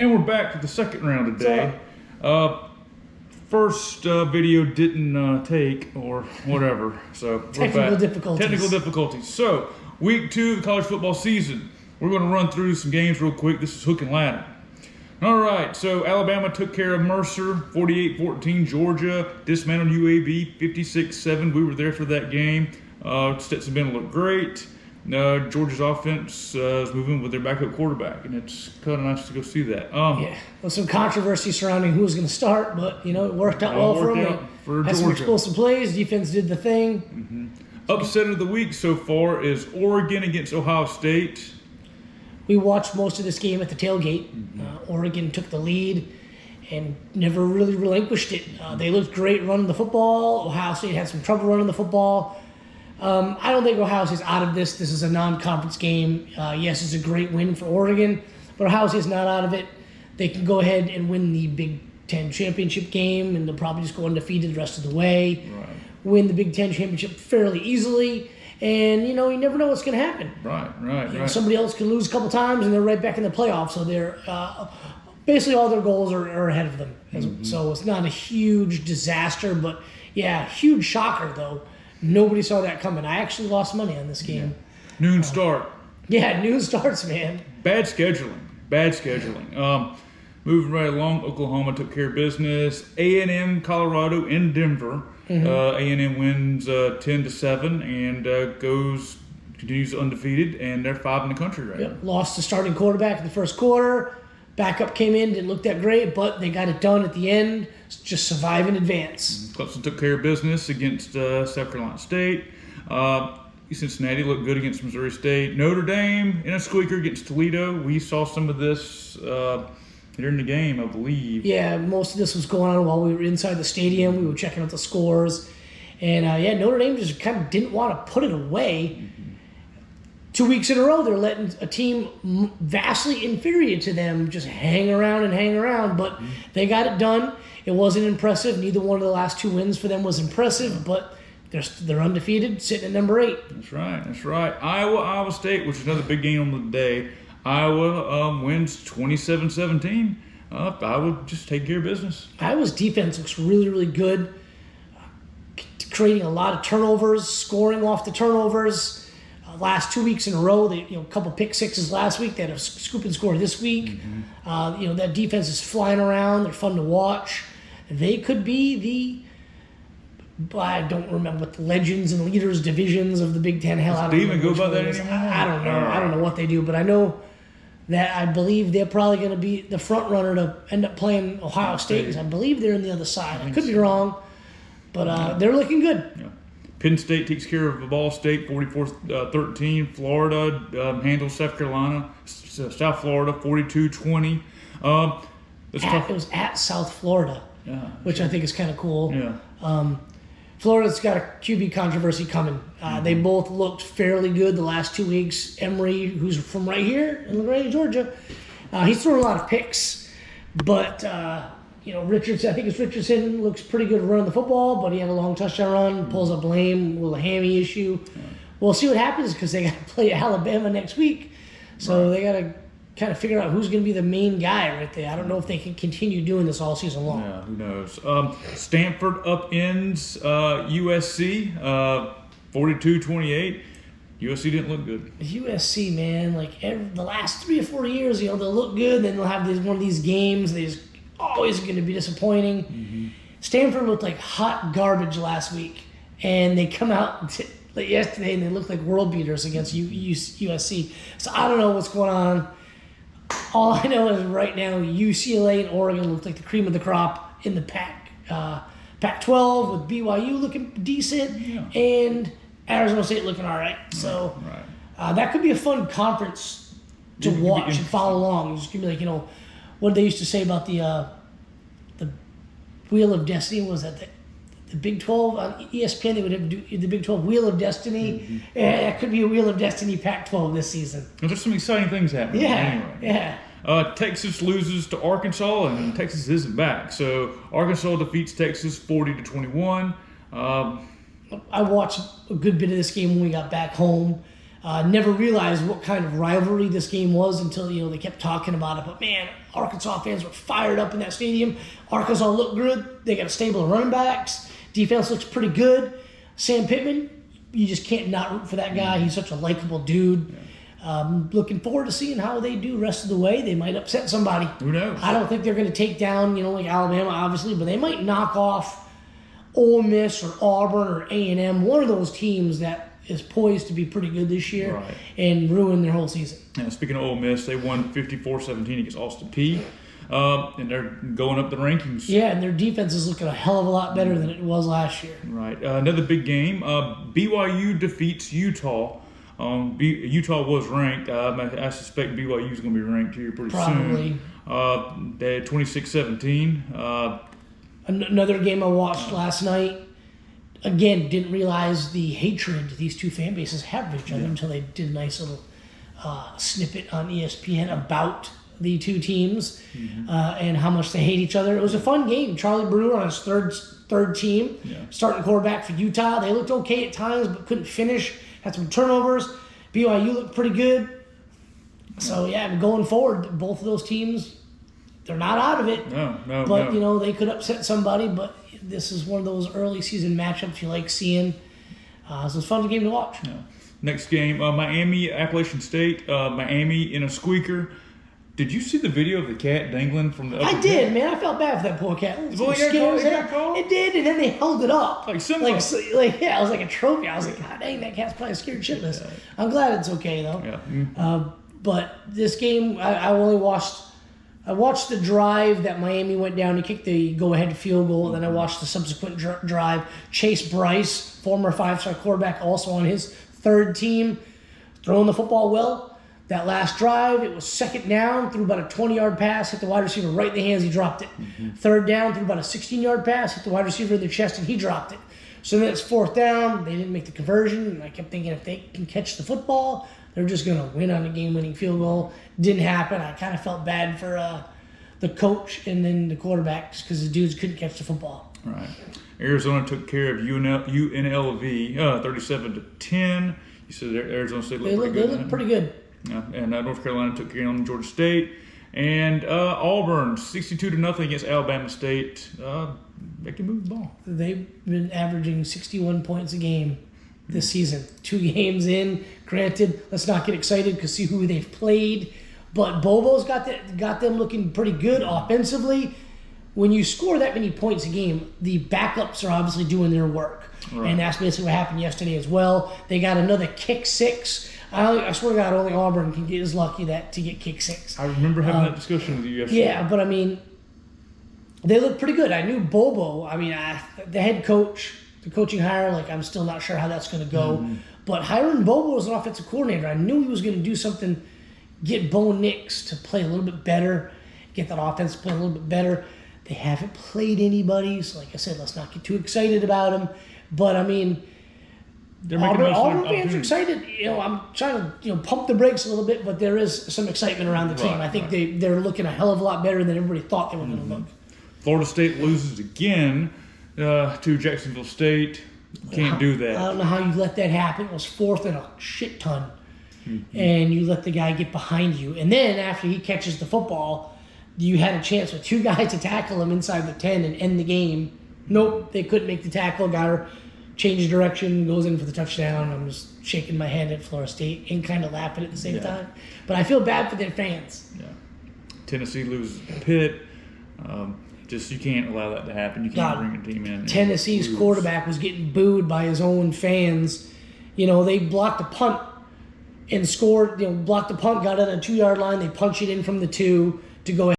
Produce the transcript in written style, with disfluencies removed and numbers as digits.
And we're back for the second round today. First video didn't take or whatever, so we're back. Technical difficulties. So, week 2 of the college football season. We're going to run through some games real quick. This is hook and ladder. All right, so Alabama took care of Mercer, 48-14. Georgia dismantled UAB, 56-7. We were there for that game. Stetson Bennett looked great. Georgia's offense is moving with their backup quarterback, and it's kind of nice to go see that. Yeah, well, some controversy surrounding who was going to start, but it worked out well for them. Had some explosive plays. Defense did the thing. Upset of the week so far is Oregon against Ohio State. We watched most of this game at the tailgate. Oregon took the lead and never really relinquished it. They looked great running the football. Ohio State had some trouble running the football. I don't think Ohio State's out of this. This is a non-conference game. Yes, it's a great win for Oregon, but Ohio State's not out of it. They can go ahead and win the Big Ten championship game, and they'll probably just go undefeated the rest of the way. Right. Win the Big Ten championship fairly easily, and you never know what's going to happen. Right. Somebody else can lose a couple times, and they're right back in the playoffs. So they're basically all their goals are ahead of them. So it's not a huge disaster, but yeah, huge shocker though. Nobody saw that coming. I actually lost money on this game. Noon start. Yeah, noon starts, man. Bad scheduling. Moving right along, Oklahoma took care of business. A&M, Colorado, in Denver. A&M wins 10-7 and continues undefeated, and they're 5 in the country right now. Lost the starting quarterback in the first quarter. Backup came in, didn't look that great, but they got it done at the end. Just survive in advance. Clemson took care of business against South Carolina State. Cincinnati looked good against Missouri State. Notre Dame in a squeaker against Toledo. We saw some of this during the game, I believe. Yeah, most of this was going on while we were inside the stadium. We were checking out the scores. And, Notre Dame just kind of didn't want to put it away. 2 weeks in a row, they're letting a team vastly inferior to them just hang around. But they got it done. It wasn't impressive. Neither one of the last 2 wins for them was impressive. But they're undefeated, sitting at number 8. That's right. Iowa State, which is another big game on the day. Iowa wins 27-17. I would just take care of business. Iowa's defense looks really, really good. Creating a lot of turnovers, scoring off the turnovers. Last 2 weeks in a row, they a couple pick sixes last week. They had a scoop and score this week. That defense is flying around. They're fun to watch. They could be I don't remember what the legends and leaders divisions of the Big Ten. Hell, I don't even go by that anymore. I don't know. I don't know what they do, but I know that I believe they're probably going to be the front runner to end up playing Ohio State. Because I believe they're on the other side. I could be wrong, but they're looking good. Yeah. Penn State takes care of Ball State, 44-13. Florida handles South Carolina. South Florida, 42-20. It was at South Florida, which I think is kind of cool. Yeah. Florida's got a QB controversy coming. They both looked fairly good the last 2 weeks. Emory, who's from right here in LaGrange, Georgia, he's thrown a lot of picks, but Richardson looks pretty good running the football, but he had a long touchdown run, pulls up lame with a hammy issue. We'll see what happens because they got to play Alabama next week. So they got to kind of figure out who's going to be the main guy right there. I don't know if they can continue doing this all season long. Yeah, who knows? Stanford upends USC 42-28. USC didn't look good. USC, man, the last 3 or 4 years, they'll look good, then they'll have one of these games. They're just always going to be disappointing. Stanford looked like hot garbage last week, and they come out yesterday and they look like world beaters against USC. So I don't know what's going on. All I know is right now UCLA and Oregon look like the cream of the crop in the Pac-12 with BYU looking decent and Arizona State looking all right. So that could be a fun conference to watch and follow along. It's going to be what they used to say about the Wheel of Destiny. Was that the Big 12 on ESPN? They would have the Big 12 Wheel of Destiny. Yeah, that could be a Wheel of Destiny Pac-12 this season. Well, there's some exciting things happening. Yeah. Texas loses to Arkansas, and Texas isn't back. So Arkansas defeats Texas 40-21. I watched a good bit of this game when we got back home. Never realized what kind of rivalry this game was until, they kept talking about it. But, man, Arkansas fans were fired up in that stadium. Arkansas looked good. They got a stable of running backs. Defense looks pretty good. Sam Pittman, you just can't not root for that guy. He's such a likable dude. Looking forward to seeing how they do rest of the way. They might upset somebody. Who knows? I don't think they're going to take down, like Alabama, obviously, but they might knock off Ole Miss or Auburn or A&M, one of those teams that is poised to be pretty good this year and ruin their whole season. And speaking of Ole Miss, they won 54-17 against Austin Peay. And they're going up the rankings. Yeah, and their defense is looking a hell of a lot better than it was last year. Right. Another big game. BYU defeats Utah. Utah was ranked. I suspect BYU is going to be ranked here pretty soon. Probably. They had 26-17. Another game I watched last night. Again, didn't realize the hatred these two fan bases have for each other until they did a nice little snippet on ESPN about the two teams and how much they hate each other. It was a fun game. Charlie Brewer on his third team, starting quarterback for Utah. They looked okay at times, but couldn't finish. Had some turnovers. BYU looked pretty good. So, going forward, both of those teams, they're not out of it. No. But, they could upset somebody. But this is one of those early season matchups you like seeing. So it's a fun game to watch. Yeah. Next game, Miami, Appalachian State. Miami in a squeaker. Did you see the video of the cat dangling from the upper I did, man. I felt bad for that poor cat. It did, and then they held it up. Like Simba. Like, it was like a trophy. I was like, God dang, that cat's probably scared shitless. I'm glad it's okay, though. Yeah. But this game, I watched the drive that Miami went down to kick the go-ahead field goal, and then I watched the subsequent drive. Chase Bryce, former 5-star quarterback, also on his third team, throwing the football well. That last drive, it was second down, threw about a 20-yard pass, hit the wide receiver right in the hands, he dropped it. Third down, threw about a 16-yard pass, hit the wide receiver in the chest, and he dropped it. So then it's fourth down, they didn't make the conversion, and I kept thinking if they can catch the football, they're just going to win on a game-winning field goal. Didn't happen. I kind of felt bad for the coach and then the quarterbacks because the dudes couldn't catch the football. Right. Arizona took care of UNLV 37-10. You said Arizona State looked pretty good. They looked pretty good. Yeah, and North Carolina took care of Georgia State, and Auburn 62-0 against Alabama State. They can move the ball. They've been averaging 61 points a game this season. 2 games in. Granted, let's not get excited because see who they've played, but Bobo's got them looking pretty good offensively. When you score that many points a game, the backups are obviously doing their work, and that's basically what happened yesterday as well. They got another kick six. I swear to God, only Auburn can get as lucky to get kick six. I remember having that discussion with you yesterday. Yeah, but I mean, they look pretty good. I knew Bobo. I mean, the head coach, the coaching hire, I'm still not sure how that's going to go. But hiring Bobo as an offensive coordinator, I knew he was going to do something, get Bo Nix to play a little bit better, get that offense to play a little bit better. They haven't played anybody, so like I said, let's not get too excited about them. But I mean, Auburn fans are excited. I'm trying to pump the brakes a little bit, but there is some excitement around the team. I think they're looking a hell of a lot better than everybody thought they were going to look. Florida State loses again to Jacksonville State. Can't do that. I don't know how you let that happen. It was fourth and a shit ton, and you let the guy get behind you. And then after he catches the football, you had a chance with 2 guys to tackle him inside the 10 and end the game. Nope, they couldn't make the tackle. Got her. Changes direction, goes in for the touchdown. I'm just shaking my head at Florida State and kind of laughing at the same time. But I feel bad for their fans. Yeah. Tennessee loses Pitt. You can't allow that to happen. You can't bring a team in. Tennessee's quarterback was getting booed by his own fans. They blocked a punt and scored. Blocked the punt, got it on a 2-yard line. They punched it in from the 2 to go ahead.